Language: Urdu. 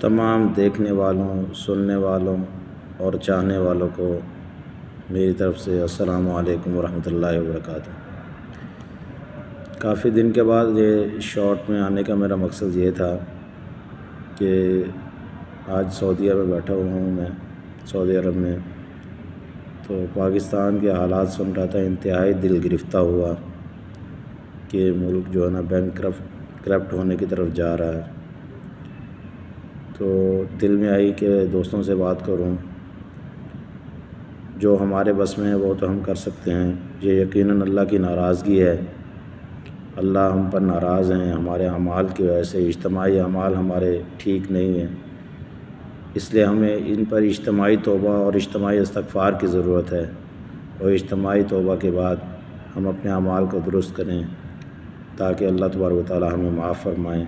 تمام دیکھنے والوں، سننے والوں اور چاہنے والوں کو میری طرف سے السلام علیکم ورحمۃ اللہ وبرکاتہ۔ کافی دن کے بعد یہ شارٹ میں آنے کا میرا مقصد یہ تھا کہ آج سعودیہ میں بیٹھا ہوا ہوں میں، سعودی عرب میں، تو پاکستان کے حالات سن رہا تھا، انتہائی دل گرفتہ ہوا کہ ملک جو ہے نا کرپٹ ہونے کی طرف جا رہا ہے۔ تو دل میں آئی کہ دوستوں سے بات کروں، جو ہمارے بس میں ہے وہ تو ہم کر سکتے ہیں۔ یہ یقیناً اللہ کی ناراضگی ہے، اللہ ہم پر ناراض ہیں ہمارے اعمال کی وجہ سے، اجتماعی اعمال ہمارے ٹھیک نہیں ہیں، اس لیے ہمیں ان پر اجتماعی توبہ اور اجتماعی استغفار کی ضرورت ہے، اور اجتماعی توبہ کے بعد ہم اپنے اعمال کو درست کریں تاکہ اللہ تبارک و تعالی ہمیں معاف فرمائیں۔